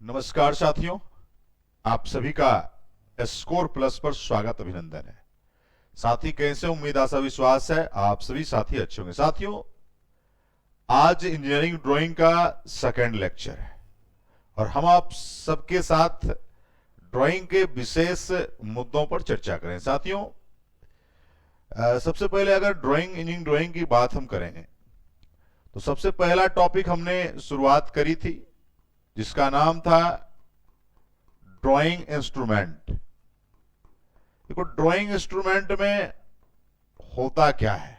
नमस्कार साथियों, आप सभी का स्कोर प्लस पर स्वागत अभिनंदन है। साथी कैसे? उम्मीद आशा विश्वास है आप सभी साथी अच्छे होंगे। साथियों, आज इंजीनियरिंग ड्राइंग का सेकंड लेक्चर है और हम आप सबके साथ ड्राइंग के विशेष मुद्दों पर चर्चा करें। साथियों, सबसे पहले अगर इंजीनियरिंग ड्राइंग की बात हम करेंगे तो सबसे पहला टॉपिक हमने शुरुआत करी थी जिसका नाम था ड्राइंग इंस्ट्रूमेंट। देखो, ड्राइंग इंस्ट्रूमेंट में होता क्या है।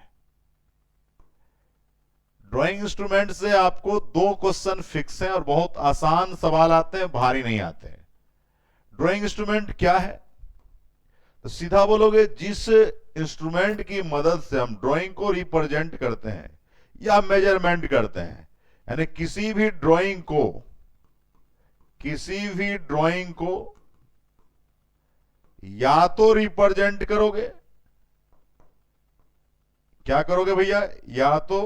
ड्राइंग इंस्ट्रूमेंट से आपको दो क्वेश्चन फिक्स हैं और बहुत आसान सवाल आते हैं, भारी नहीं आते हैं। ड्राइंग इंस्ट्रूमेंट क्या है? तो सीधा बोलोगे, जिस इंस्ट्रूमेंट की मदद से हम ड्राइंग को रिप्रेजेंट करते हैं या मेजरमेंट करते हैं, यानी किसी भी ड्राइंग को या तो रिप्रेजेंट करोगे, क्या करोगे भैया? या तो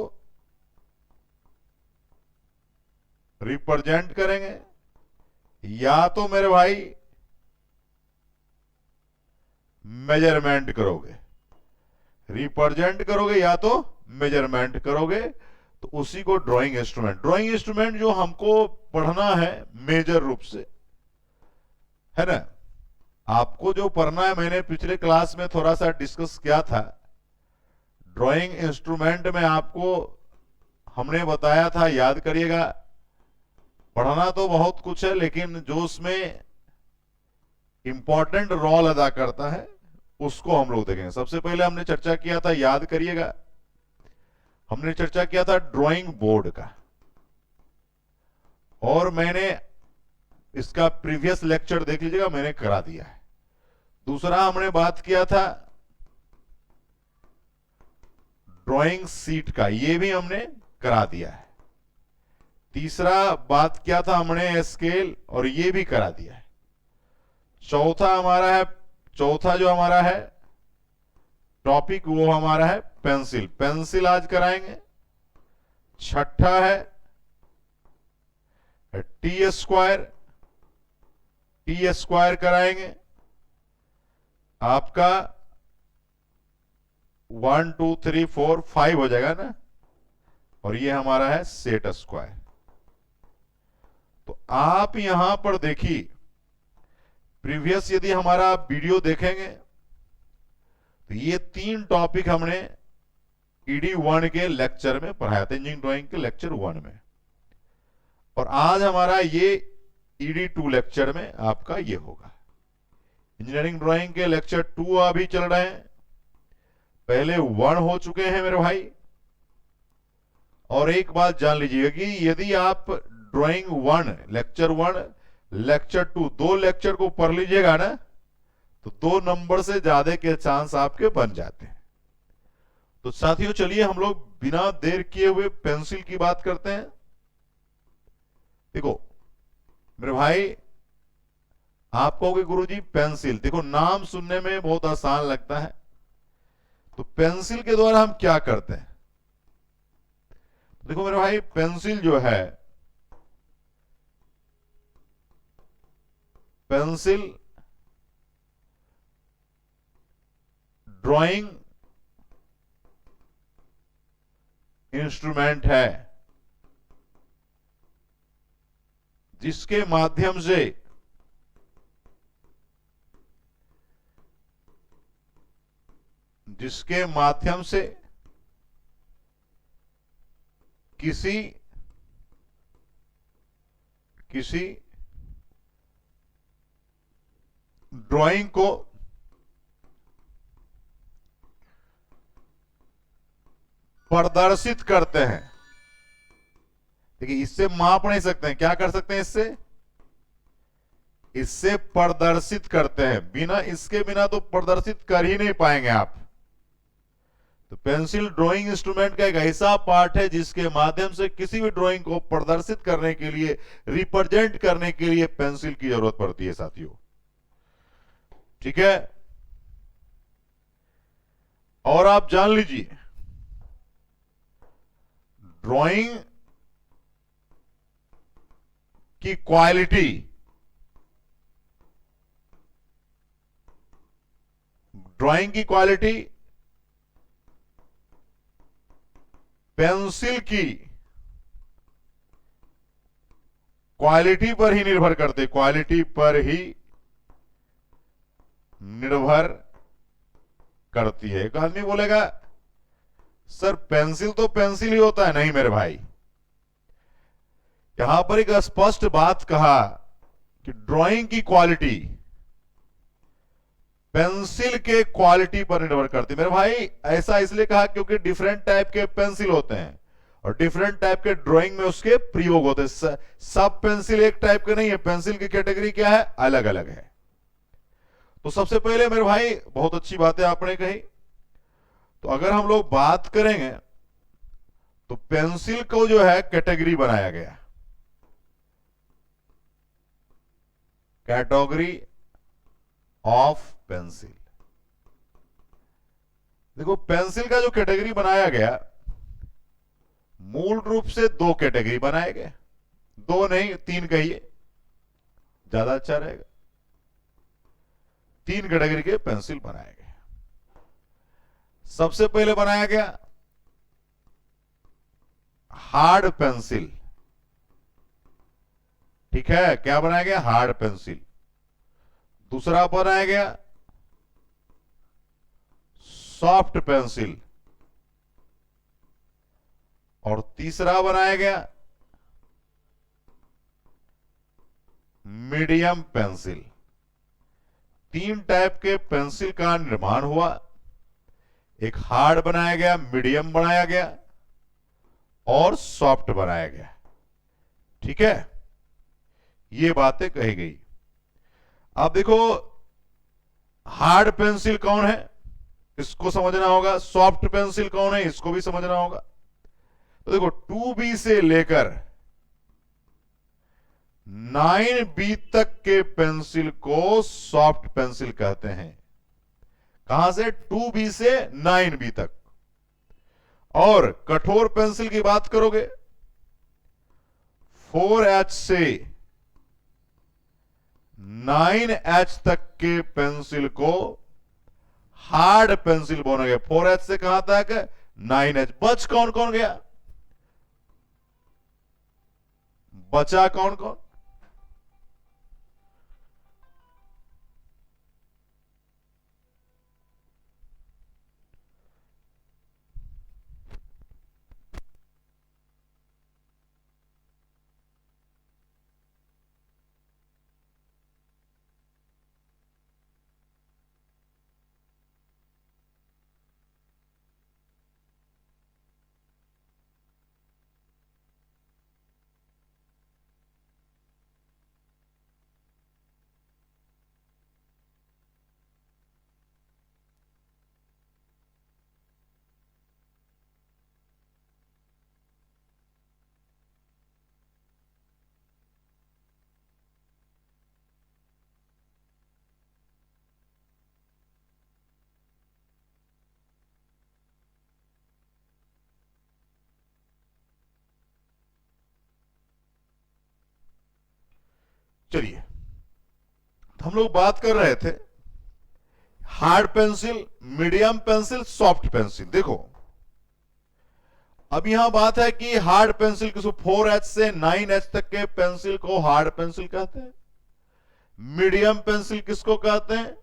रिप्रेजेंट करेंगे या तो मेरे भाई मेजरमेंट करोगे। रिप्रेजेंट करोगे या तो मेजरमेंट करोगे, तो उसी को ड्राइंग इंस्ट्रूमेंट जो हमको पढ़ना है मेजर रूप से, है ना। आपको जो पढ़ना है, मैंने पिछले क्लास में थोड़ा सा डिस्कस किया था। ड्राइंग इंस्ट्रूमेंट में आपको हमने बताया था, याद करिएगा, पढ़ना तो बहुत कुछ है लेकिन जो उसमें इंपॉर्टेंट रोल अदा करता है उसको हम लोग देखेंगे। सबसे पहले हमने चर्चा किया था, याद करिएगा, हमने चर्चा किया था ड्राइंग बोर्ड का, और मैंने इसका प्रीवियस लेक्चर देख लीजिएगा, मैंने करा दिया है। दूसरा हमने बात किया था ड्राइंग सीट का, ये भी हमने करा दिया है। तीसरा बात किया था हमने स्केल, और ये भी करा दिया है। चौथा जो हमारा है टॉपिक, वो हमारा है पेंसिल आज कराएंगे। छठा है टी स्क्वायर कराएंगे। आपका 1 2 3 4 5 हो जाएगा ना, और ये हमारा है सेट स्क्वायर। तो आप यहां पर देखिए, प्रीवियस यदि हमारा वीडियो देखेंगे तो ये 3 टॉपिक हमने ईडी 1 के लेक्चर में पढ़ाया था, इंजीनियरिंग ड्राइंग के लेक्चर 1 में, और आज हमारा ये ईडी 2 लेक्चर में आपका ये होगा। इंजीनियरिंग ड्राइंग के लेक्चर 2 अभी चल रहे हैं, पहले 1 हो चुके हैं मेरे भाई। और एक बात जान लीजिएगा कि यदि आप ड्राइंग 1 लेक्चर 2 दो लेक्चर को पढ़ लीजिएगा ना, तो 2 नंबर से ज्यादा के चांस आपके बन जाते हैं। तो साथियों, चलिए हम लोग बिना देर किए हुए पेंसिल की बात करते हैं। देखो मेरे भाई, आप कहोगे गुरुजी पेंसिल, देखो नाम सुनने में बहुत आसान लगता है, तो पेंसिल के द्वारा हम क्या करते हैं? देखो मेरे भाई, पेंसिल जो है, पेंसिल ड्राइंग इंस्ट्रूमेंट है जिसके माध्यम से किसी ड्राइंग को प्रदर्शित करते हैं। देखिए, इससे माप नहीं सकते हैं, क्या कर सकते हैं? इससे प्रदर्शित करते हैं। बिना तो प्रदर्शित कर ही नहीं पाएंगे आप। तो पेंसिल ड्राइंग इंस्ट्रूमेंट का एक ऐसा पार्ट है जिसके माध्यम से किसी भी ड्राइंग को प्रदर्शित करने के लिए, रिप्रेजेंट करने के लिए पेंसिल की जरूरत पड़ती है साथियों। ठीक है, और आप जान लीजिए, ड्राइंग की क्वालिटी ड्राइंग की क्वालिटी पेंसिल की क्वालिटी पर ही निर्भर करते, क्वालिटी पर ही निर्भर करती है। एक आदमी बोलेगा सर पेंसिल तो पेंसिल ही होता है। नहीं मेरे भाई, यहां पर एक स्पष्ट बात कहा कि ड्राइंग की क्वालिटी पेंसिल के क्वालिटी पर निर्भर करती है। मेरे भाई ऐसा इसलिए कहा क्योंकि डिफरेंट टाइप के पेंसिल होते हैं और डिफरेंट टाइप के ड्राइंग में उसके प्रयोग होते हैं। सब पेंसिल एक टाइप के नहीं है, पेंसिल की कैटेगरी क्या है, अलग अलग है। तो सबसे पहले मेरे भाई बहुत अच्छी बातें आपने कही। तो अगर हम लोग बात करेंगे तो पेंसिल को जो है कैटेगरी बनाया गया, कैटेगरी ऑफ पेंसिल। देखो पेंसिल का जो कैटेगरी बनाया गया, मूल रूप से दो कैटेगरी बनाए गए, दो नहीं तीन कहिए ज्यादा अच्छा रहेगा। तीन कैटेगरी के पेंसिल बनाए गए। सबसे पहले बनाया गया हार्ड पेंसिल। ठीक है, क्या बनाया गया, हार्ड पेंसिल। दूसरा बनाया गया सॉफ्ट पेंसिल और तीसरा बनाया गया मीडियम पेंसिल। तीन टाइप के पेंसिल का निर्माण हुआ। एक हार्ड बनाया गया, मीडियम बनाया गया और सॉफ्ट बनाया गया। ठीक है, ये बातें कही गई। अब देखो हार्ड पेंसिल कौन है, इसको समझना होगा। सॉफ्ट पेंसिल कौन है, इसको भी समझना होगा। तो देखो 2B से लेकर 9B तक के पेंसिल को सॉफ्ट पेंसिल कहते हैं। कहां से, 2B से 9B तक। और कठोर पेंसिल की बात करोगे 4H से 9H तक के पेंसिल को हार्ड पेंसिल बोलोगे। 4H से कहां तक, 9H। बच कौन कौन गया, बचा कौन कौन, चलिए तो हम लोग बात कर रहे थे hard pencil, medium pencil, soft pencil. देखो अब यहां बात है कि हार्ड पेंसिल किसको, 4H से 9H तक के पेंसिल को हार्ड पेंसिल कहते हैं। मीडियम पेंसिल किसको कहते हैं,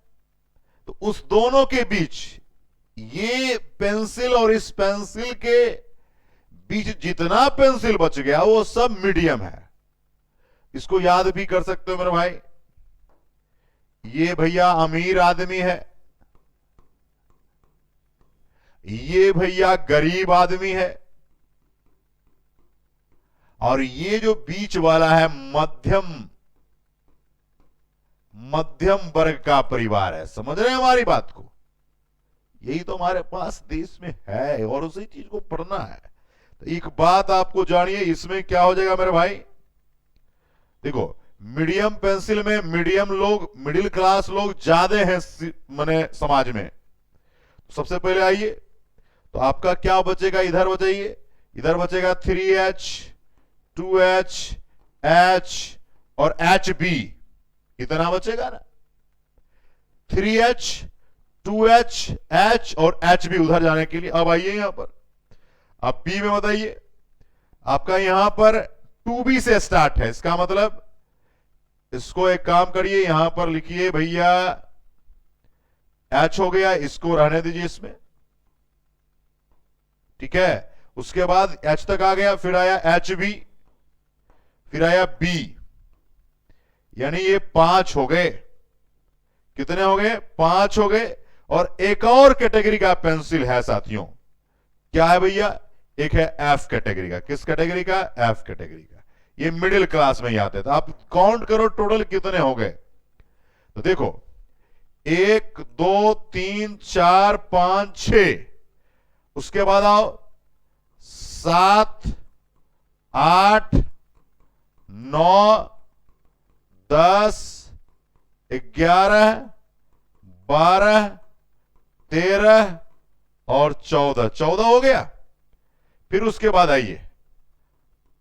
तो उस दोनों के बीच, ये पेंसिल और इस पेंसिल के बीच जितना पेंसिल बच गया वो सब मीडियम है। इसको याद भी कर सकते हो मेरे भाई। ये भैया अमीर आदमी है, ये भैया गरीब आदमी है, और ये जो बीच वाला है मध्यम वर्ग का परिवार है। समझ रहे हैं हमारी बात को, यही तो हमारे पास देश में है और उसी चीज को पढ़ना है। तो एक बात आपको जानिए, इसमें क्या हो जाएगा मेरे भाई, देखो मीडियम पेंसिल में मीडियम लोग, मिडिल क्लास लोग ज्यादा हैं माने समाज में। सबसे पहले आइए तो आपका क्या बचेगा, इधर बचाइए, इधर बचेगा 3H 2H H और HB, इतना बचेगा ना। 3H 2H H और H भी उधर जाने के लिए। अब आइए यहां पर, अब B में बताइए, आपका यहां पर 2B से स्टार्ट है, इसका मतलब इसको एक काम करिए, यहां पर लिखिए भैया H हो गया, इसको रहने दीजिए इसमें, ठीक है। उसके बाद H तक आ गया, फिर आया HB, फिर आया B, यानी ये 5 हो गए। कितने हो गए? 5 हो गए। और एक और कैटेगरी का पेंसिल है साथियों, क्या है भैया? एक है F कैटेगरी का। किस कैटेगरी का? F कैटेगरी का। ये मिडिल क्लास में ही आते थे। आप काउंट करो टोटल कितने हो गए। तो देखो 1 2 3 4 5 6, उसके बाद आओ 7 8 9 10 11 12 13 और 14, 14 हो गया। फिर उसके बाद आइए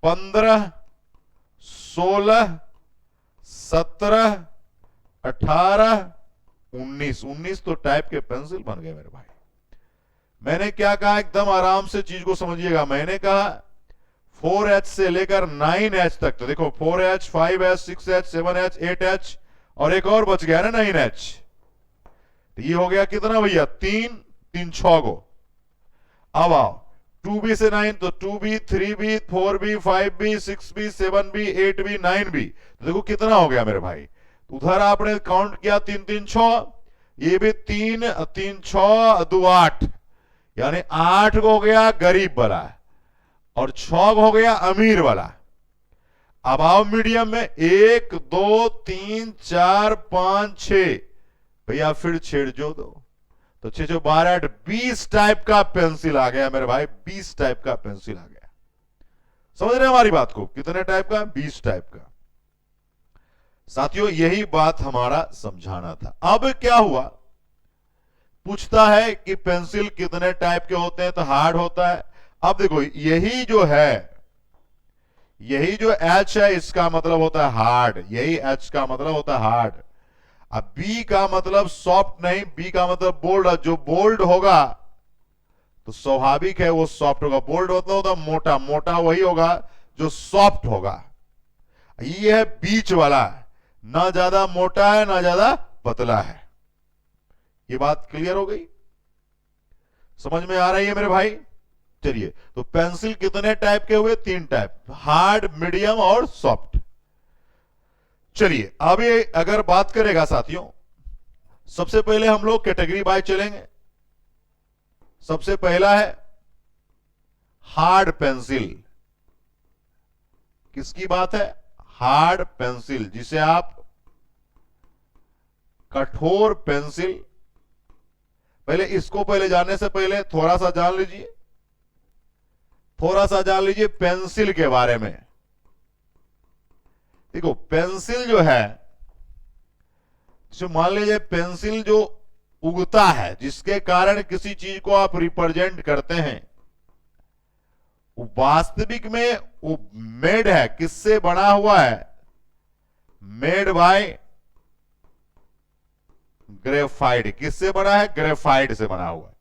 15 16 17 18 19, 19 तो टाइप के पेंसिल बन गए मेरे भाई। मैंने क्या कहा, एकदम आराम से चीज को समझिएगा। मैंने कहा 4H से लेकर 9H तक, तो देखो 4H 5H 6H 7H 8H और एक और बच गया ना 9H। तो ये हो गया कितना भैया? 3 3 6 गो। अब आओ 2B से 9, तो 2B 3B 4B 5B 6B 7B 8B 9B, तो देखो कितना हो गया मेरे भाई। उधर आपने काउंट किया 3 3 6, ये भी 3 3 6 2 8, यानी 8 हो गया गरीब वाला और 6 हो गया अमीर वाला। अब आओ मीडियम में 1 2 3 4 5 6, भैया फिर छेड़ जो दो, तो 6 6 12 8 20 टाइप का पेंसिल आ गया मेरे भाई। 20 टाइप का पेंसिल आ गया। समझ रहे हैं हमारी बात को? कितने टाइप का? 20 टाइप का। साथियों यही बात हमारा समझाना था। अब क्या हुआ, पूछता है कि पेंसिल कितने टाइप के होते हैं, तो हार्ड होता है। अब देखो यही जो है, यही जो H है, इसका मतलब होता है हार्ड, यही H का मतलब होता है हार्ड। अब B का मतलब सॉफ्ट नहीं, B का मतलब बोल्ड। जो बोल्ड होगा तो स्वाभाविक है वो सॉफ्ट होगा। बोल्ड होता मोटा, मोटा वही होगा जो सॉफ्ट होगा। ये है बीच वाला, ना ज्यादा मोटा है ना ज्यादा पतला है। ये बात क्लियर हो गई? समझ में आ रही है मेरे भाई? चलिए, तो पेंसिल कितने टाइप के हुए? 3 टाइप, हार्ड, मीडियम और सॉफ्ट। चलिए अब ये अगर बात करेगा साथियों, सबसे पहले हम लोग कैटेगरी बाय चलेंगे। सबसे पहला है हार्ड पेंसिल। किसकी बात है? हार्ड पेंसिल, जिसे आप कठोर पेंसिल, पहले इसको पहले जानने से पहले थोड़ा सा जान लीजिए, थोड़ा सा जान लीजिए पेंसिल के बारे में। देखो पेंसिल जो है, जो मान लीजिए पेंसिल जो उगता है, जिसके कारण किसी चीज को आप रिप्रेजेंट करते हैं, वो वास्तविक में वो मेड है, किससे बना हुआ है? Made by graphite. किससे बना है? ग्रेफाइट से बना हुआ है।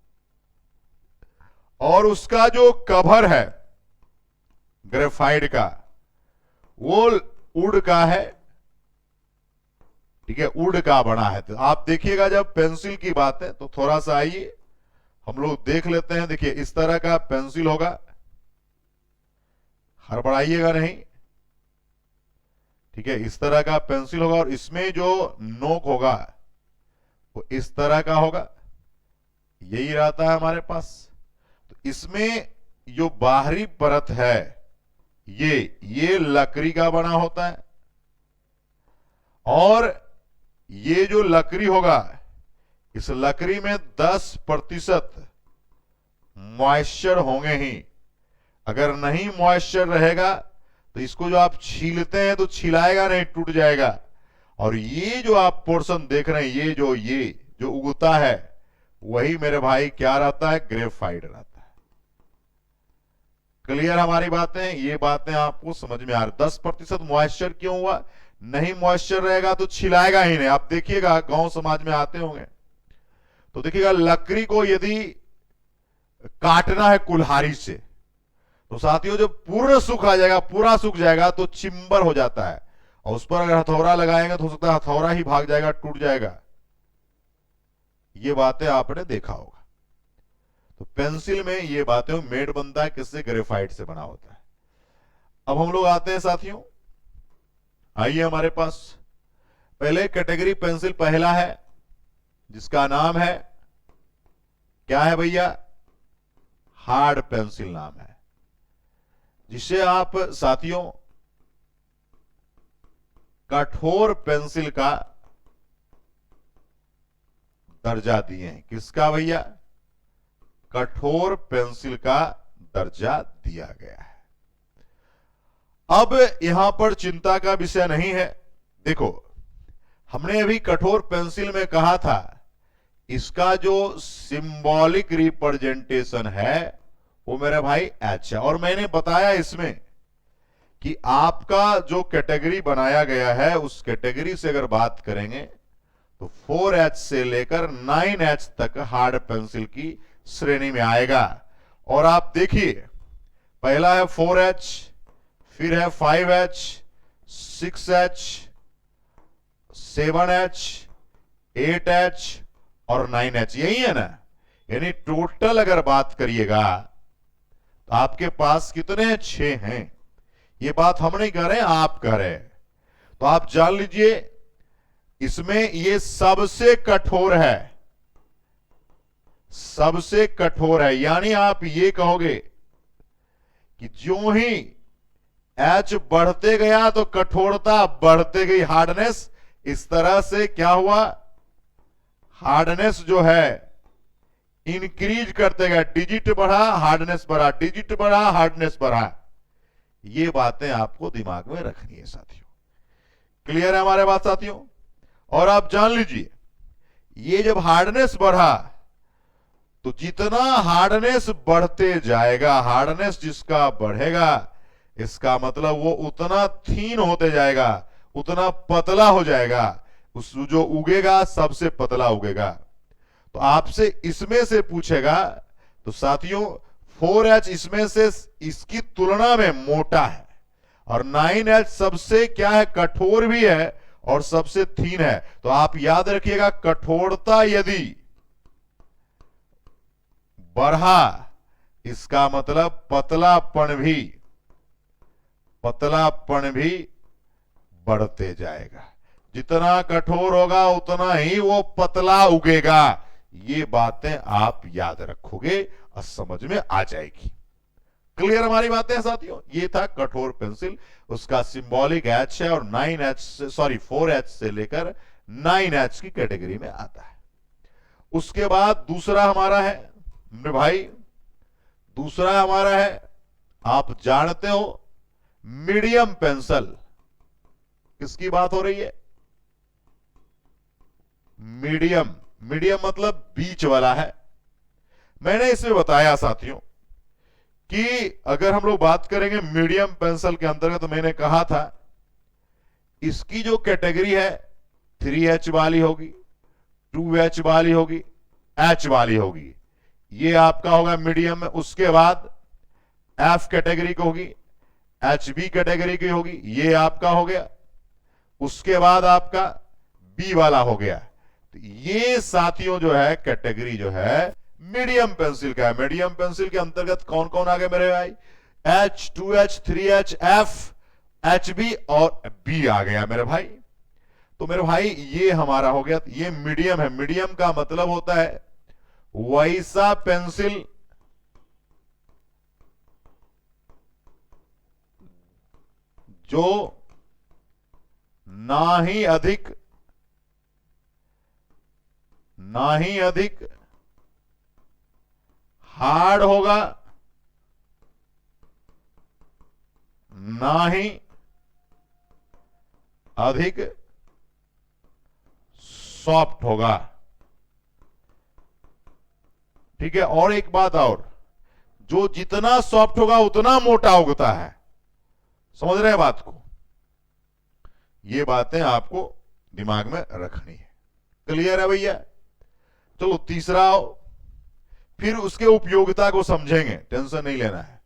और उसका जो कवर है ग्रेफाइट का, वो वुड का है, ठीक है, वुड का बना है। तो आप देखिएगा जब पेंसिल की बात है तो थोड़ा सा आइए हम लोग देख लेते हैं। देखिए इस तरह का पेंसिल होगा, हड़बड़ाइएगा नहीं, ठीक है, इस तरह का पेंसिल होगा और इसमें जो नोक होगा वो इस तरह का होगा, यही रहता है हमारे पास। तो इसमें जो बाहरी परत है ये लकड़ी का बना होता है, और ये जो लकड़ी होगा, इस लकड़ी में 10% मॉइस्चर होंगे ही। अगर नहीं मॉइस्चर रहेगा तो इसको जो आप छीलते हैं तो छिलाएगा नहीं, टूट जाएगा। और ये जो आप पोर्शन देख रहे हैं, ये जो उगता है, वही मेरे भाई क्या रहता है? ग्रेफाइट रहता है। क्लियर हमारी बातें? ये बातें आपको समझ में आ रही? 10% मॉइस्चर क्यों हुआ? नहीं मॉइस्चर रहेगा तो छिलाएगा ही नहीं। आप देखिएगा गांव समाज में आते होंगे तो देखिएगा लकड़ी को यदि काटना है कुल्हाड़ी से, तो साथियों जब पूर्ण सूख आ जाएगा, पूरा सूख जाएगा तो चिंबर हो जाता है, और उस पर अगर हथौड़ा लगाएंगे तो हो सकता है हथौड़ा ही भाग जाएगा, टूट जाएगा। ये बातें आपने देखा होगा। तो पेंसिल में ये बातें मेड बनता है किससे? ग्रेफाइट से बना होता है। अब हम लोग आते हैं साथियों, आइए हमारे पास पहले कैटेगरी पेंसिल पहला है जिसका नाम है, क्या है भैया? हार्ड पेंसिल नाम है, जिसे आप साथियों कठोर पेंसिल का दर्जा दिए हैं। किसका भैया? कठोर पेंसिल का दर्जा दिया गया है। अब यहां पर चिंता का विषय नहीं है। देखो, हमने अभी कठोर पेंसिल में कहा था इसका जो सिंबॉलिक रिप्रेजेंटेशन है वो मेरे भाई एच है, और मैंने बताया इसमें कि आपका जो कैटेगरी बनाया गया है उस कैटेगरी से अगर बात करेंगे तो 4H से लेकर 9H तक हार्ड पेंसिल की श्रेणी में आएगा। और आप देखिए, पहला है 4H, फिर है 5H, 6H, 7H, 8H और 9H, यही है ना? यानी टोटल अगर बात करिएगा तो आपके पास कितने? 6 हैं। ये बात हम नहीं कह रहे, आप कह रहे हैं। तो आप जान लीजिए इसमें ये सबसे कठोर है, सबसे कठोर है। यानी आप ये कहोगे कि जो ही एच बढ़ते गया तो कठोरता बढ़ते गई, हार्डनेस इस तरह से क्या हुआ? हार्डनेस जो है इंक्रीज करते गए, डिजिट बढ़ा हार्डनेस बढ़ा, डिजिट बढ़ा हार्डनेस बढ़ा। ये बातें आपको दिमाग में रखनी है साथियों। क्लियर है हमारे बात साथियों? और आप जान लीजिए ये जब हार्डनेस बढ़ा तो जितना हार्डनेस बढ़ते जाएगा, हार्डनेस जिसका बढ़ेगा इसका मतलब वो उतना थीन होते जाएगा, उतना पतला हो जाएगा। उस जो उगेगा सबसे पतला उगेगा। तो आपसे इसमें से पूछेगा तो साथियों 4H इसमें से इसकी तुलना में मोटा है, और 9H सबसे क्या है? कठोर भी है और सबसे थीन है। तो आप याद रखिएगा, कठोरता यदि बढ़ा इसका मतलब पतलापन भी बढ़ते जाएगा। जितना कठोर होगा उतना ही वो पतला उगेगा। ये बातें आप याद रखोगे और समझ में आ जाएगी। क्लियर हमारी बातें साथियों? ये था कठोर पेंसिल, उसका सिंबॉलिक एच है और 4H से लेकर 9H की कैटेगरी में आता है। उसके बाद दूसरा हमारा है मेरे भाई, दूसरा हमारा है, आप जानते हो, मीडियम पेंसिल। किसकी बात हो रही है? मीडियम। मीडियम मतलब बीच वाला है। मैंने इसमें बताया साथियों कि अगर हम लोग बात करेंगे मीडियम पेंसिल के अंतर्गत, तो मैंने कहा था इसकी जो कैटेगरी है 3H वाली होगी, 2H वाली होगी, H वाली होगी। ये आपका होगा मीडियम में। उसके बाद F कैटेगरी की होगी, HB कैटेगरी की होगी, ये आपका हो गया। उसके बाद आपका B वाला हो गया। तो ये साथियों जो है कैटेगरी जो है मीडियम पेंसिल का है। मीडियम पेंसिल के अंतर्गत कौन कौन आ गए मेरे भाई? H, 2H, 3H, F, HB और B आ गया मेरे भाई। तो मेरे भाई ये हमारा हो गया, ये मीडियम है। मीडियम का मतलब होता है वैसा पेंसिल जो ना ही अधिक हार्ड होगा, ना ही अधिक सॉफ्ट होगा। ठीक है? और एक बात और, जो जितना सॉफ्ट होगा उतना मोटा उगता है। समझ रहे हैं बात को? ये बातें आपको दिमाग में रखनी है। क्लियर है भैया? चलो तीसरा आओ, फिर उसके उपयोगिता को समझेंगे, टेंशन नहीं लेना है।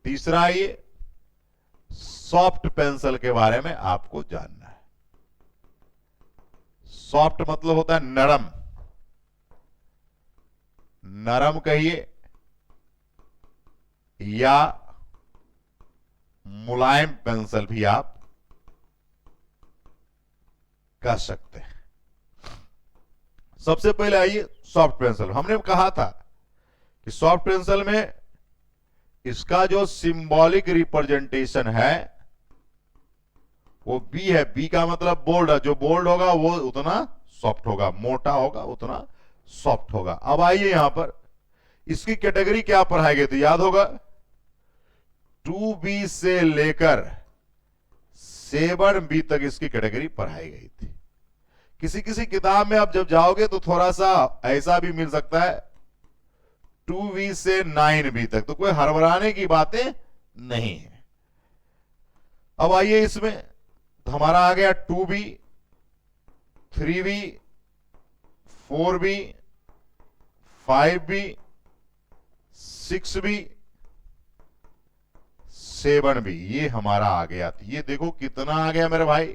तीसरा ये सॉफ्ट पेंसिल के बारे में आपको जानना है। सॉफ्ट मतलब होता है नरम, नरम कहिए या मुलायम पेंसिल भी आप कह सकते हैं। सबसे पहले आइए सॉफ्ट पेंसिल। हमने कहा था कि सॉफ्ट पेंसिल में इसका जो सिंबॉलिक रिप्रेजेंटेशन है वो बी है। बी का मतलब बोल्ड है, जो बोल्ड होगा वो उतना सॉफ्ट होगा, मोटा होगा उतना सॉफ्ट होगा। अब आइए यहां पर इसकी कैटेगरी क्या पढ़ाई गई थी, याद होगा 2B से लेकर 7B तक इसकी कैटेगरी पढ़ाई गई थी। किसी किसी किताब में आप जब जाओगे तो थोड़ा सा ऐसा भी मिल सकता है 2B से 9B तक, तो कोई हड़बड़ाने की बातें नहीं है। अब आइए इसमें तो हमारा आ गया 2B, 3B, 4B, 5B, 6B, 7B, ये हमारा आ गया। ये देखो कितना आ गया मेरे भाई,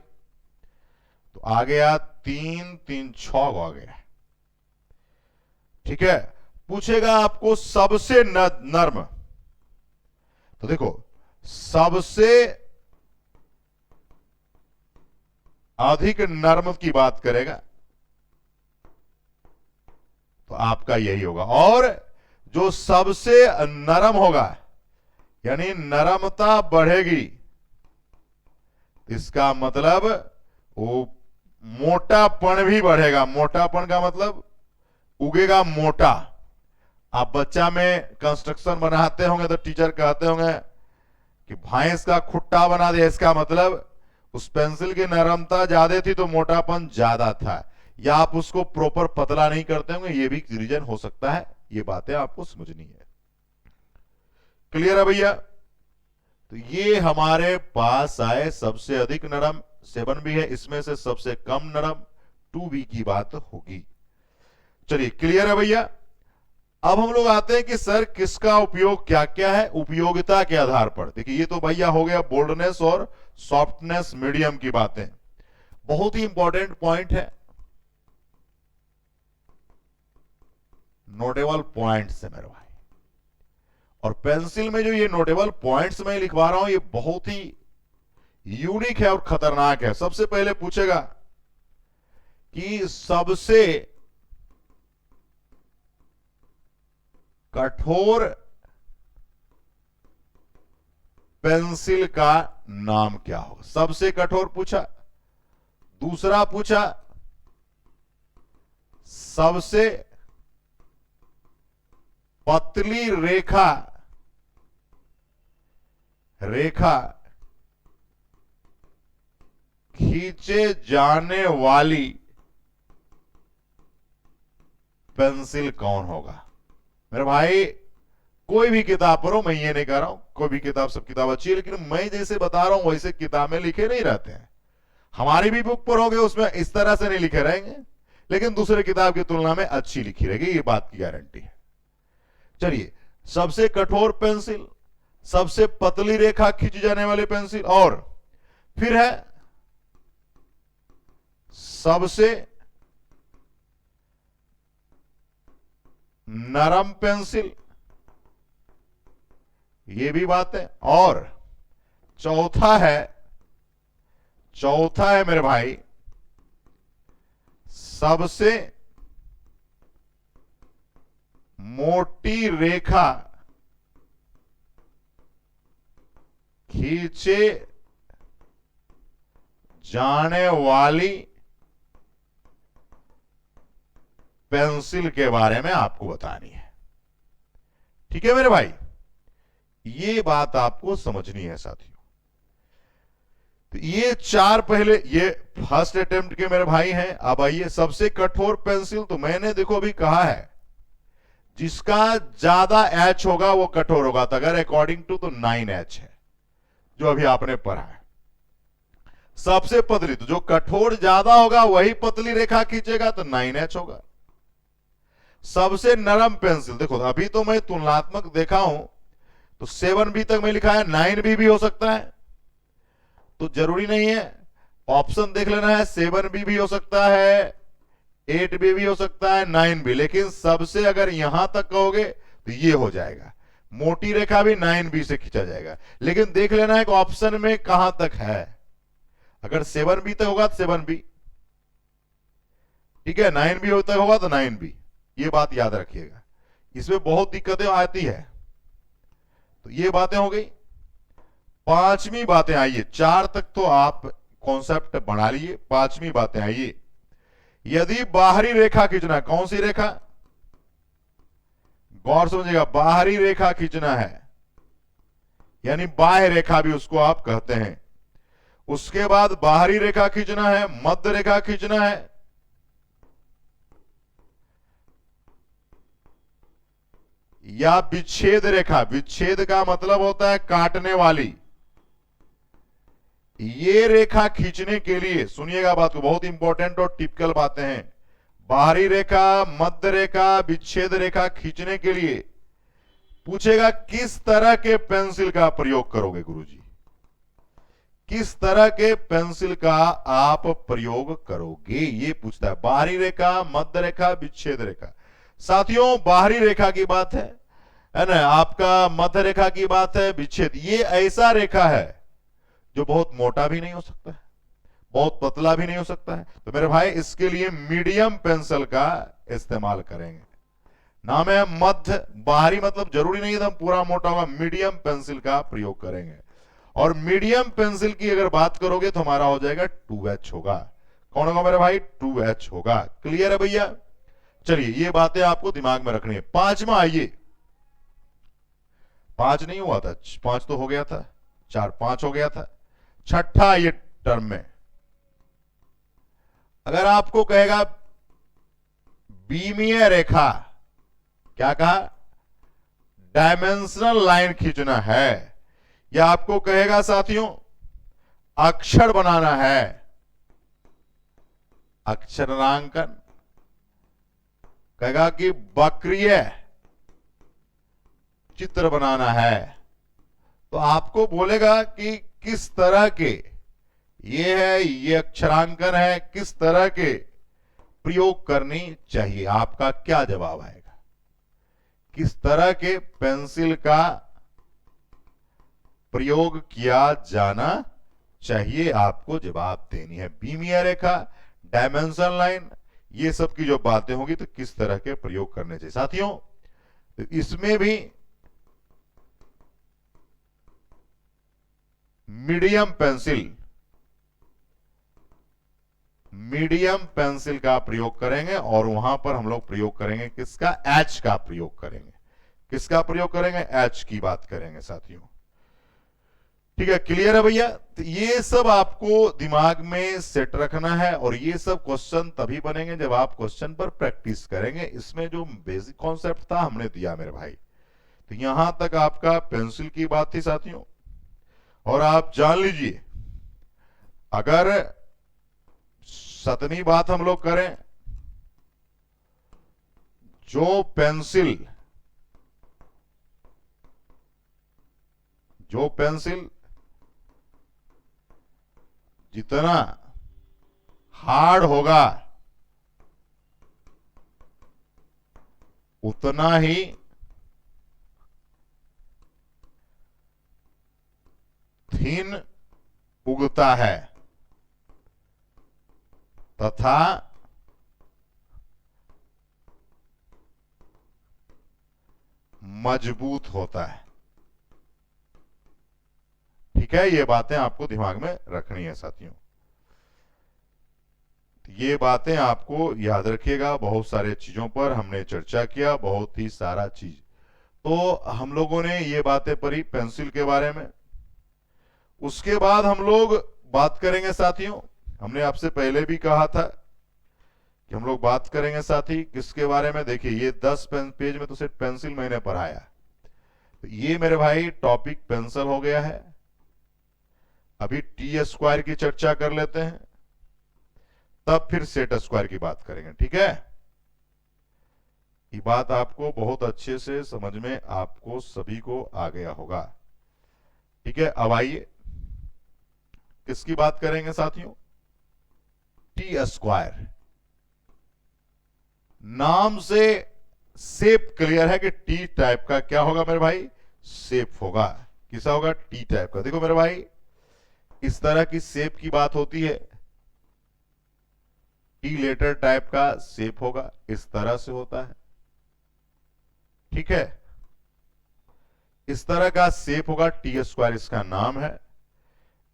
तो आ गया 3 3 6 आ गया। ठीक है, पूछेगा आपको सबसे नर्म, तो देखो सबसे अधिक नर्म की बात करेगा तो आपका यही होगा, और जो सबसे नरम होगा यानी नरमता बढ़ेगी, इसका मतलब वो मोटापन भी बढ़ेगा। मोटापन का मतलब उगेगा मोटा। आप बच्चा में कंस्ट्रक्शन बनाते होंगे तो टीचर कहते होंगे कि भैंस का खुट्टा बना दिया, इसका मतलब उस पेंसिल की नरमता ज्यादा थी तो मोटापन ज्यादा था, या आप उसको प्रॉपर पतला नहीं करते होंगे, ये भी रीजन हो सकता है। ये बातें आपको समझनी है। क्लियर है भैया? तो ये हमारे पास आए सबसे अधिक नरम 7B है, इसमें से सबसे कम नरम 2B की बात होगी। चलिए क्लियर है भैया? अब हम लोग आते हैं कि सर किसका उपयोग क्या क्या है उपयोगिता के आधार पर। देखिए ये तो भैया हो गया बोल्डनेस और सॉफ्टनेस मीडियम की बातें। बहुत ही इंपॉर्टेंट पॉइंट है नोटेबल पॉइंट्स है मेरे भाई, और पेंसिल में जो ये नोटेबल पॉइंट्स मैं लिखवा रहा हूं ये बहुत ही यूनिक है और खतरनाक है। सबसे पहले पूछेगा कि सबसे कठोर पेंसिल का नाम क्या हो। सबसे कठोर पूछा, दूसरा पूछा सबसे पतली रेखा खींचे जाने वाली पेंसिल कौन होगा। मेरे भाई कोई भी किताब पढ़ो, मैं ये नहीं कह रहा हूं कोई भी किताब, सब किताब अच्छी है, लेकिन मैं जैसे बता रहा हूं वैसे किताबें लिखे नहीं रहते हैं। हमारी भी बुक पढ़ोगे उसमें इस तरह से नहीं लिखे रहेंगे, लेकिन दूसरे किताब की तुलना में अच्छी लिखी रहेगी, ये बात की गारंटी है। चलिए सबसे कठोर पेंसिल, सबसे पतली रेखा खींची जाने वाली पेंसिल, और फिर है सबसे नरम पेंसिल, ये भी बात है, और चौथा है मेरे भाई सबसे मोटी रेखा खींचे जाने वाली पेंसिल के बारे में आपको बतानी है। ठीक है मेरे भाई, ये बात आपको समझनी है साथियों। तो ये चार पहले ये फर्स्ट अटेम्प्ट के मेरे भाई हैं। अब आइए सबसे कठोर पेंसिल, तो मैंने देखो अभी कहा है जिसका ज्यादा एच होगा वो कठोर होगा, तो अगर अकॉर्डिंग टू तो 9H है जो अभी आपने पढ़ा है। सबसे पतली, तो जो कठोर ज्यादा होगा वही पतली रेखा खींचेगा तो 9H होगा। सबसे नरम पेंसिल, देखो अभी तो मैं तुलनात्मक देखा हूं, तो 7B तक मैं लिखा है, 9B भी हो सकता है, तो जरूरी नहीं है, ऑप्शन देख लेना है, 7B भी हो सकता है, 8B भी हो सकता है, 9B, लेकिन सबसे अगर यहां तक कहोगे तो ये हो जाएगा, मोटी रेखा भी 9B से खींचा जाएगा, लेकिन देख लेना है कि ऑप्शन में कहां तक है। अगर 7B तक होगा तो 7B, ठीक है, 9B तक होगा तो 9B, ये बात याद रखिएगा, इसमें बहुत दिक्कतें आती है। तो ये बातें हो गई। पांचवी बातें आइए, 4 तक तो आप कॉन्सेप्ट बना लिए, पांचवी बातें आइए, यदि बाहरी रेखा खींचना है, कौन सी रेखा, गौर समझिएगा, बाहरी रेखा खींचना है, यानी बाह्य रेखा भी उसको आप कहते हैं, उसके बाद बाहरी रेखा खींचना है, मध्य रेखा खींचना है, या विच्छेद रेखा, विच्छेद का मतलब होता है काटने वाली, ये रेखा खींचने के लिए सुनिएगा बात को, बहुत इंपॉर्टेंट और टिपिकल बातें हैं, बाहरी रेखा, मध्य रेखा, विच्छेद रेखा खींचने के लिए पूछेगा किस तरह के पेंसिल का प्रयोग करोगे गुरुजी, किस तरह के पेंसिल का आप प्रयोग करोगे, ये पूछता है, बाहरी रेखा, मध्य रेखा, विच्छेद रेखा। साथियों बाहरी रेखा की बात है ना, आपका मध्य रेखा की बात है, विच्छेद, ये ऐसा रेखा है जो बहुत मोटा भी नहीं हो सकता है, बहुत पतला भी नहीं हो सकता है, तो मेरे भाई इसके लिए मीडियम पेंसिल का इस्तेमाल करेंगे। नाम है मध्य, बाहरी मतलब जरूरी नहीं है पूरा मोटा होगा, मीडियम पेंसिल का प्रयोग करेंगे। और मीडियम पेंसिल की अगर बात करोगे तो हमारा हो जाएगा 2H होगा, कौन होगा मेरे भाई, 2H होगा। क्लियर है भैया, चलिए ये बातें आपको दिमाग में रखनी है। पांचवा आइए, 5 नहीं हुआ था, 5 तो हो गया था, 4 5 हो गया था, छठा ये टर्म में अगर आपको कहेगा बीमीय रेखा, क्या कहा, डायमेंशनल लाइन खींचना है, या आपको कहेगा साथियों अक्षर बनाना है, अक्षरांकन, कहेगा कि वक्रीय चित्र बनाना है, तो आपको बोलेगा कि किस तरह के, ये है, ये अक्षरांकन है, किस तरह के प्रयोग करनी चाहिए, आपका क्या जवाब आएगा, किस तरह के पेंसिल का प्रयोग किया जाना चाहिए, आपको जवाब देनी है। बीमीय रेखा, डायमेंशन लाइन, ये सब की जो बातें होगी तो किस तरह के प्रयोग करने चाहिए। साथियों तो इसमें भी मीडियम पेंसिल का प्रयोग करेंगे, और वहां पर हम लोग प्रयोग करेंगे किसका, एच का प्रयोग करेंगे, किसका प्रयोग करेंगे, एच की बात करेंगे साथियों, ठीक है। क्लियर है भैया, तो ये सब आपको दिमाग में सेट रखना है, और ये सब क्वेश्चन तभी बनेंगे जब आप क्वेश्चन पर प्रैक्टिस करेंगे। इसमें जो बेसिक कॉन्सेप्ट था हमने दिया मेरे भाई, तो यहां तक आपका पेंसिल की बात थी साथियों। और आप जान लीजिए, अगर 7वीं बात हम लोग करें, जो पेंसिल जितना हार्ड होगा उतना ही थिन उगता है तथा मजबूत होता है, ठीक है। ये बातें आपको दिमाग में रखनी है साथियों, ये बातें आपको याद रखिएगा। बहुत सारे चीजों पर हमने चर्चा किया, बहुत ही सारा चीज, तो हम लोगों ने ये बातें पढ़ी पेंसिल के बारे में। उसके बाद हम लोग बात करेंगे साथियों, हमने आपसे पहले भी कहा था कि हम लोग बात करेंगे साथी किसके बारे में। देखिए ये 10 पेज में तो सिर्फ पेंसिल मैंने पढ़ाया, तो ये मेरे भाई टॉपिक पेंसिल हो गया है। अभी टी स्क्वायर की चर्चा कर लेते हैं, तब फिर सेट स्क्वायर की बात करेंगे, ठीक है। ये बात आपको बहुत अच्छे से समझ में आपको सभी को आ गया होगा। ठीक है, अब आइए किसकी बात करेंगे साथियों? T square. नाम से शेप क्लियर है कि टी टाइप का क्या होगा मेरे भाई? शेप होगा। किसा होगा? टी टाइप का। देखो मेरे भाई, इस तरह की शेप की बात होती है, टी लेटर टाइप का शेप होगा, इस तरह से होता है। ठीक है, इस तरह का शेप होगा, टी स्क्वायर इसका नाम है।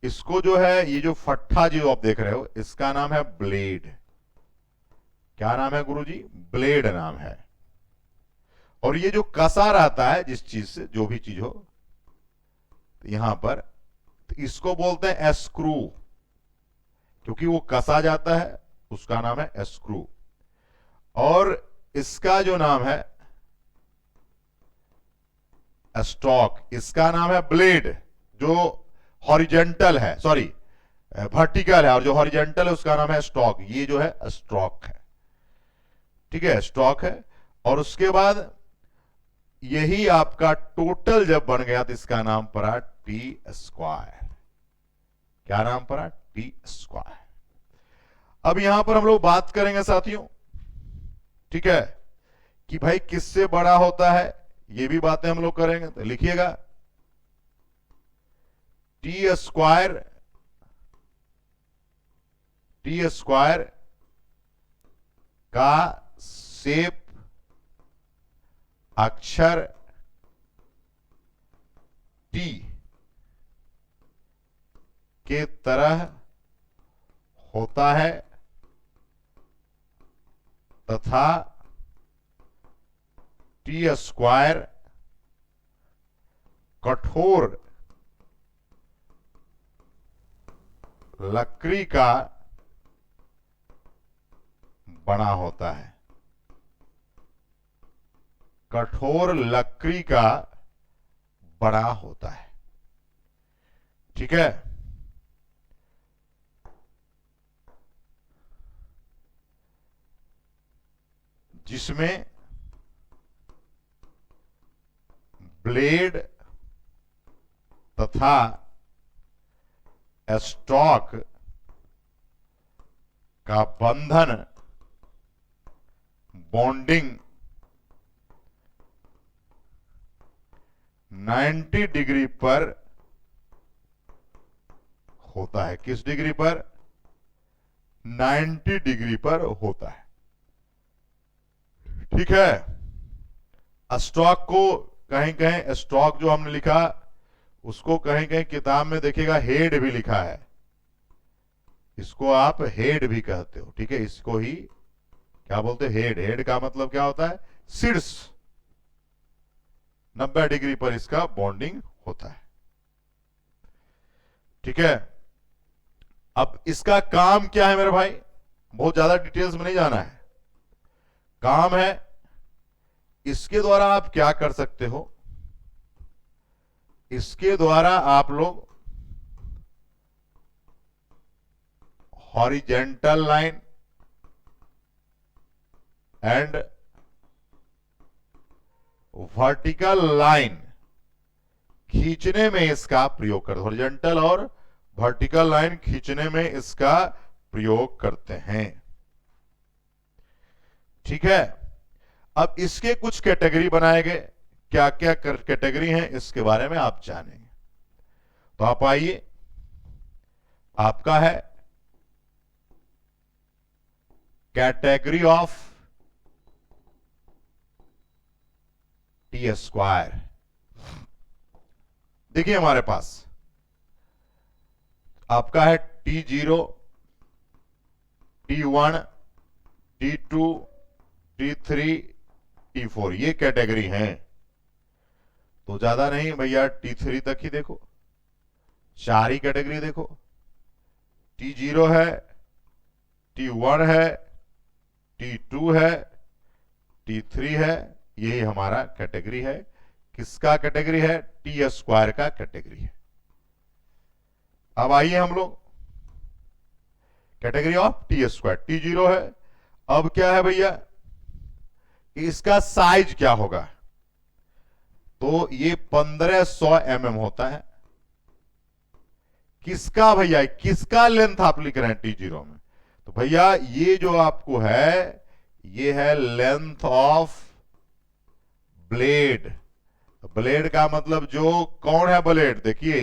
इसको जो है, ये जो फट्टा जो आप देख रहे हो, इसका नाम है ब्लेड। क्या नाम है गुरुजी? ब्लेड नाम है। और ये जो कसा रहता है जिस चीज से, जो भी चीज हो, तो यहां पर, तो इसको बोलते हैं स्क्रू, क्योंकि वो कसा जाता है, उसका नाम है स्क्रू। और इसका जो नाम है स्टॉक, इसका नाम है ब्लेड। जो हॉरिजेंटल है, सॉरी वर्टिकल है, और जो हॉरिजेंटल है उसका नाम है स्टॉक। ये जो है स्टॉक है। ठीक है, स्टॉक है। और उसके बाद यही आपका टोटल जब बन गया तो इसका नाम पड़ा टी स्क्वायर। क्या नाम पड़ा? T square. अब यहां पर हम लोग बात करेंगे साथियों, ठीक है, कि भाई किससे बड़ा होता है, ये भी बातें हम लोग करेंगे। तो लिखिएगा टी स्क्वायर का शेप अक्षर टी के तरह होता है तथा टी स्क्वायर कठोर लकड़ी का बना होता है। कठोर लकड़ी का बड़ा होता है। ठीक है, जिसमें ब्लेड तथा स्टॉक का बंधन, बॉन्डिंग 90 डिग्री पर होता है। किस डिग्री पर? 90 डिग्री पर होता है। ठीक है, स्टॉक को कहीं कहीं, स्टॉक जो हमने लिखा उसको कहीं कहीं किताब में देखिएगा हेड भी लिखा है। इसको आप हेड भी कहते हो। ठीक है, इसको ही क्या बोलते हैं? हेड। हेड का मतलब क्या होता है? शीर्ष। 90 डिग्री पर इसका बॉन्डिंग होता है। ठीक है, अब इसका काम क्या है मेरे भाई? बहुत ज्यादा डिटेल्स में नहीं जाना है। काम है, इसके द्वारा आप क्या कर सकते हो? इसके द्वारा आप लोग horizontal line and vertical line खींचने में इसका प्रयोग करते हैं। हॉरिजेंटल और वर्टिकल लाइन खींचने में इसका प्रयोग करते हैं। ठीक है, अब इसके कुछ कैटेगरी बनाए गए। क्या क्या कैटेगरी हैं इसके बारे में आप जानेंगे। तो आप आइए, आपका है कैटेगरी ऑफ टी स्क्वायर। देखिए हमारे पास आपका है T0, T1, T2, T3, T4, ये कैटेगरी हैं। तो ज्यादा नहीं भैया, T3 तक ही देखो, 4 ही कैटेगरी देखो। T0 है, T1 है, T2 है, T3 है। यही हमारा कैटेगरी है। किसका कैटेगरी है? टी स्क्वायर का कैटेगरी है। अब आइए हम लोग category of T square. T0 है। अब क्या है भैया? कि इसका साइज क्या होगा। तो ये 1500 mm होता है। किसका भैया, किसका लेंथ आप लिख रहे हैं T0 में? तो भैया ये जो आपको है, ये है लेंथ ऑफ ब्लेड। ब्लेड का मतलब जो कौन है ब्लेड, देखिए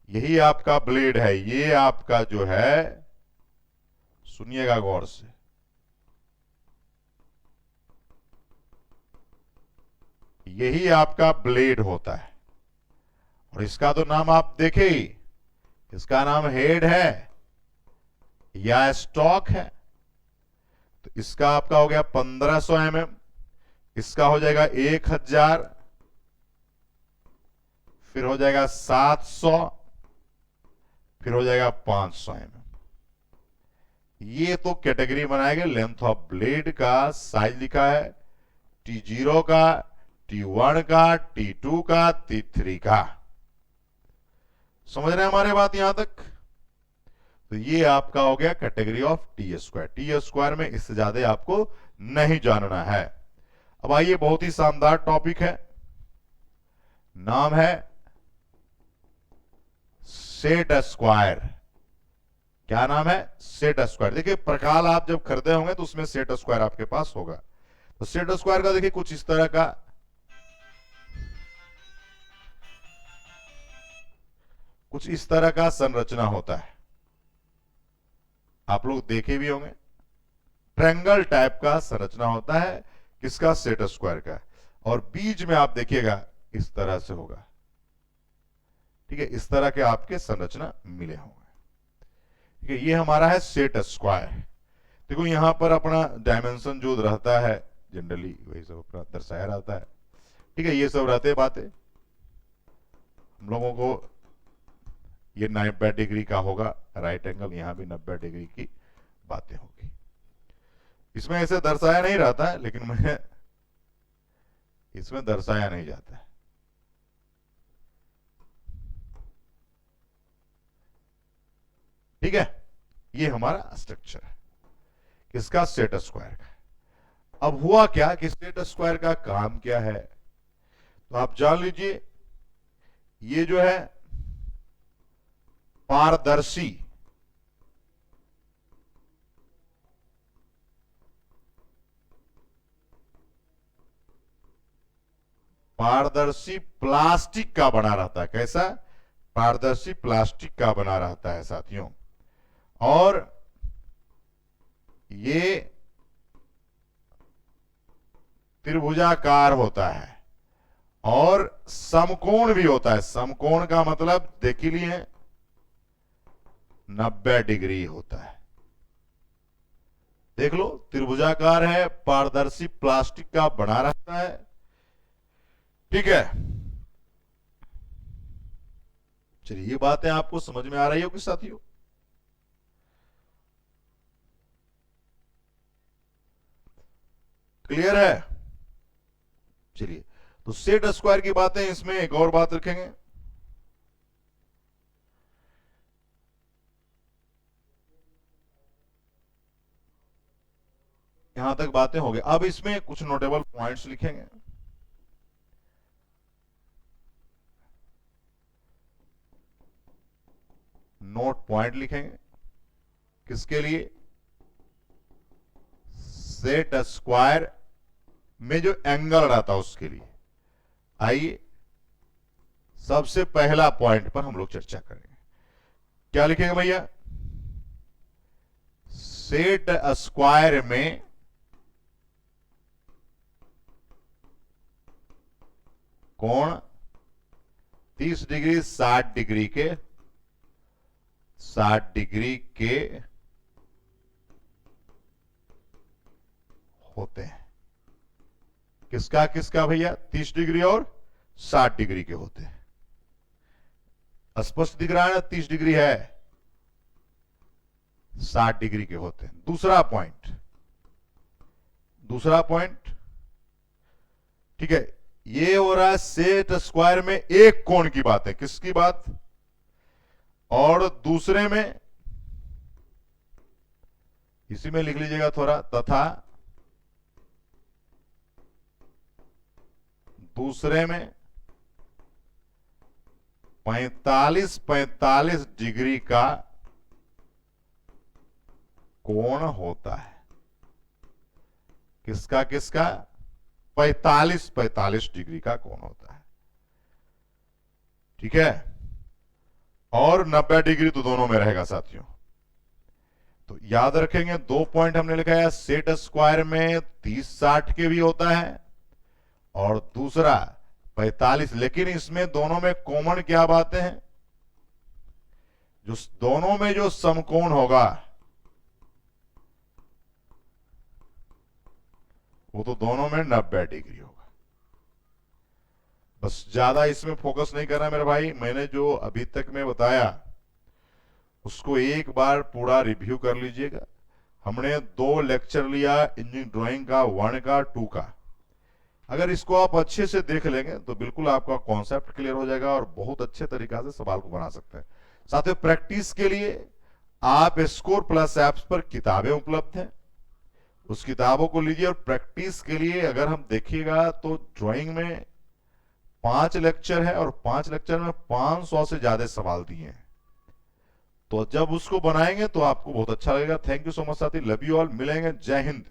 यही आपका ब्लेड है। ये आपका जो है, सुनिएगा गौर से, यही आपका ब्लेड होता है। और इसका तो नाम आप देखे ही, इसका नाम हेड है या स्टॉक है। तो इसका आपका हो गया 1500 mm, इसका हो जाएगा 1000, फिर हो जाएगा 700, फिर हो जाएगा 500 mm। ये तो कैटेगरी बनाएंगे लेंथ ऑफ ब्लेड का। साइज लिखा है T0 का, T1 का, T2 का, T3 का। समझ रहे हैं हमारे बात यहां तक? तो ये आपका हो गया category of T square. T square में इससे ज्यादा आपको नहीं जानना है। अब आइए, बहुत ही शानदार टॉपिक है, नाम है सेट स्क्वायर। क्या नाम है? Set square. देखिए प्रकाल आप जब खरीदे होंगे तो उसमें सेट स्क्वायर आपके पास होगा। तो सेट स्क्वायर का देखिए कुछ इस तरह का संरचना होता है। आप लोग देखे भी होंगे, ट्रायंगल टाइप का संरचना होता है। किसका? सेट स्क्वायर का। और बीच में आप देखिएगा इस तरह से होगा। ठीक है, इस तरह के आपके संरचना मिले होंगे। ठीक है, ये हमारा है सेट स्क्वायर। देखो यहां पर अपना डायमेंशन जो रहता है जनरली वही सब अपना दर्शाया रहता है। ठीक है, ये सब रहते बातें। हम लोगों को ये 90 डिग्री का होगा राइट एंगल, यहां भी 90 डिग्री की बातें होगी। इसमें ऐसे दर्शाया नहीं रहता है, लेकिन मैं इसमें दर्शाया नहीं जाता है। ठीक है, ये हमारा स्ट्रक्चर है किसका? सेट स्क्वायर का। अब हुआ क्या कि सेट स्क्वायर का काम क्या है, तो आप जान लीजिए। ये जो है पारदर्शी प्लास्टिक का बना रहता है। कैसा? पारदर्शी प्लास्टिक का बना रहता है साथियों। और ये त्रिभुजाकार होता है और समकोण भी होता है। समकोण का मतलब देख ही लिए 90 डिग्री होता है। देख लो, त्रिभुजाकार है, पारदर्शी प्लास्टिक का बना रहता है। ठीक है, चलिए ये बातें आपको समझ में आ रही होगी साथियों। क्लियर है? चलिए, तो सेट स्क्वायर की बातें, इसमें एक और बात रखेंगे। यहां तक बातें हो गई। अब इसमें कुछ नोटेबल पॉइंट्स लिखेंगे। नोट पॉइंट लिखेंगे किसके लिए? सेट स्क्वायर में जो एंगल रहता है उसके लिए। आइए सबसे पहला पॉइंट पर हम लोग चर्चा करेंगे। क्या लिखेंगे भैया? सेट स्क्वायर में कोण 30 डिग्री 60 डिग्री के होते हैं। किसका किसका भैया? 30 डिग्री और 60 डिग्री के होते हैं। स्पष्ट दिख रहा है ना? 30 डिग्री है, 60 डिग्री के होते हैं। दूसरा पॉइंट, ठीक है, ये हो रहा है सेट स्क्वायर में एक कोण की बात है। किसकी बात? और दूसरे में, इसी में लिख लीजिएगा थोड़ा, तथा दूसरे में 45 डिग्री का कोण होता है। किसका किसका? 45 डिग्री का कोण होता है। ठीक है, और 90 डिग्री तो दोनों में रहेगा साथियों। तो याद रखेंगे, 2 पॉइंट हमने लिखा है, सेट स्क्वायर में 30-60 के भी होता है और दूसरा 45, लेकिन इसमें दोनों में कॉमन क्या बातें हैं? जो दोनों में जो समकोण होगा वो तो दोनों में 90 डिग्री होगा। बस ज्यादा इसमें फोकस नहीं करना मेरे भाई। मैंने जो अभी तक में बताया उसको एक बार पूरा रिव्यू कर लीजिएगा। हमने 2 लेक्चर लिया इंजीनियरिंग ड्राइंग का, 1 का, 2 का। अगर इसको आप अच्छे से देख लेंगे तो बिल्कुल आपका कॉन्सेप्ट क्लियर हो जाएगा और बहुत अच्छे तरीका से सवाल को बना सकते हैं। साथियों, प्रैक्टिस के लिए आप स्कोर प्लस ऐप्स पर किताबें उपलब्ध हैं, उस किताबों को लीजिए। और प्रैक्टिस के लिए अगर हम देखिएगा तो ड्राइंग में 5 लेक्चर है और 5 लेक्चर में 500 से ज्यादा सवाल दिए हैं। तो जब उसको बनाएंगे तो आपको बहुत अच्छा लगेगा। थैंक यू सो मच साथी, लव यू ऑल, मिलेंगे, जय हिंद।